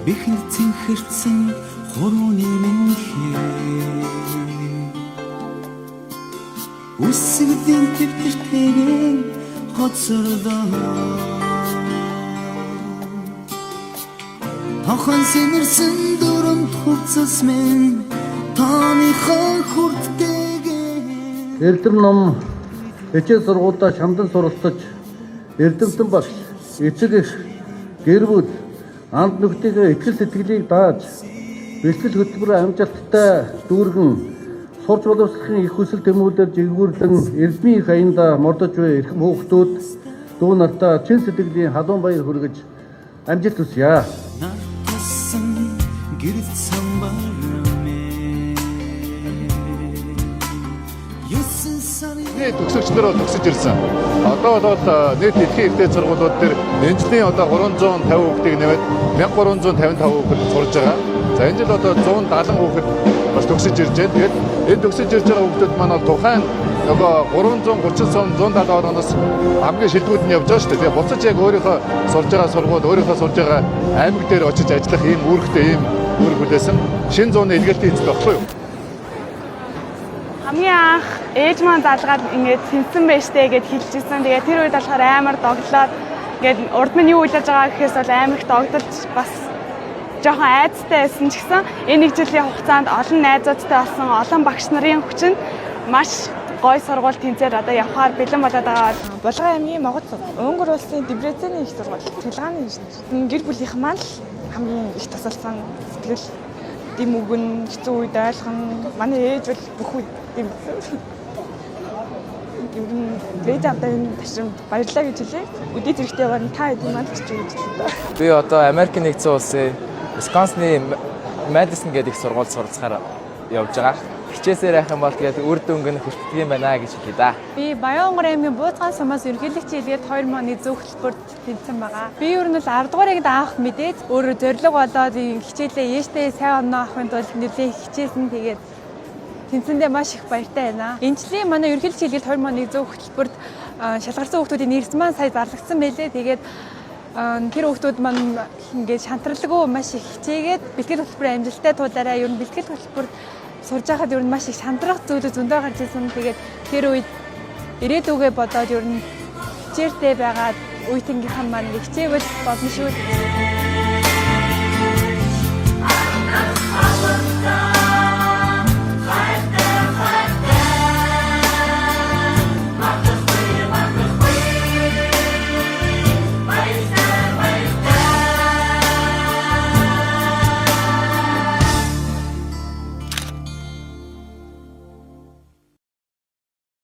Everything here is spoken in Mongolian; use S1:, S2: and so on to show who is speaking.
S1: Бэхэнд цэнхэрсэн хурууны минхээ үсгдийн төвтөртэйгэн хоцордоо Тохон сэнэрсэн дөрөнд хувцас минь тааныхаа хүрттэйгэн
S2: Эрдэм ном хичээл сургуультай шамдан суралцаж эрдэмтэн багш эцэг эх гэр бүл анд нөхдөйгөө итгэл сэтгэлийг дааж бэлтгэл хөтөлбөрөөр амжилттай дүүргэн сурч боловсрохын их хүсэл тэмүүлэлд жигүүрлэн эрдмийн их аяндаа мордож буй эрхэм хүүхдүүд дүү нартаа чин сэтгэлийн халуун баяр хүргэж амжилт хүсье.
S3: Төгсөгчдөр бол төгсөж ирсэн. Одоо бол нийт дэлхийн ихтэй сургуулиуд дээр энэ жилийн одоо 350 хүүхдийг нэмээд 1355 хүүхэд сурж байгаа. За энэ жил одоо 170 хүүхэд бас төгсөж ирж байна. Тэгээд энэ төгсөж ирж байгаа хүүхдүүд маань бол тухайн нөгөө 330 сум 170 оноос хамгийн шилдэгүүд нь явж байгаа шүү дээ. Тэгээд буцаж яг өөрийнхөө сурж байгаа сургууль, өөрийнхөө сурж байгаа аймаг дээр очиж ажиллах ийм үүрэгтэй ийм үүрэг хүлээсэн. Шинэ зууны илгээлтийн эцэст багхгүй юу?
S4: Хамгийн анх ээж маань залгаад ингээд тэнцэн байштэй гэж хэлчихсэн. Тэгээд тэр үед болохоор амар доглоод ингээд урд нь юу үлээж байгаа гэхээс бол амар их догдолж бас жоохон айцтай байсан ч гэсэн энэ нэг жилийн хугацаанд олон найзуудтай болсон олон багш нарын хүчинд маш гой сургууль тэнцээр одоо явахаар бэлэн болоод байгаа.
S5: Булган аймгийн Могот Өнгөр улсын Дебрецений их сургууль цэлгааны инженер. Гэр бүлийнх маань л хамгийн их тусалсан сэтгэл дэм үгэн хэцүү үед ойлгоно. Манай ээж бол бүх үед дэм. Ээж авдаа энэ ташрамд баярлалаа гэж хэлээ. Өдөө зэрэгтэй яваа та хэдийн маань ч гэж хэлсэн.
S6: Би одоо Америкийн нэгдсэн улсын Висконсины Мэдисон гэдэг их сургууль суралцахаар явж байгаа. Хичээсээр явах юм бол тэгээд үр дүнг нь хүртдэг юм байна гэж хэлээ да.
S7: Би Баянгор аймгийн Бууцгаан сумаас ерөнхийлөгч хэлгээд 2 оны зөв хөтөлбөрт тэнцсэн байгаа. Би ер нь л 10 дугаарыг даах мэдээд өөрөө зориг болоод хичээлээ ээжтэй сайн оноо авахын тулд нэлээд хичээсэн. Тэгээд тэнцэндээ маш их баяртай байна. Энэ жилийн манай ерөнхийлөгч хэлгээд 2 оны зөв хөтөлбөрт шалгарсан хүүхдүүдийн нэрс маань сая зарлагдсан байлээ. Тэгээд тэр хүүхдүүд маань ингээд шантралгүй маш их хичээгээд бэлтгэл хөтөлбөрийн амжилттай туулаараа ер нь бэлтгэл хөтөлбөрт сурж байхад ер нь маш их шантрах зүйлүүд зөндөө гарч ирсэн. Тэгээд тэр үед ирээдүгээ бодоод ер нь хичээртэй байгаад үеийнхээ маань хичээвэл болно шүү.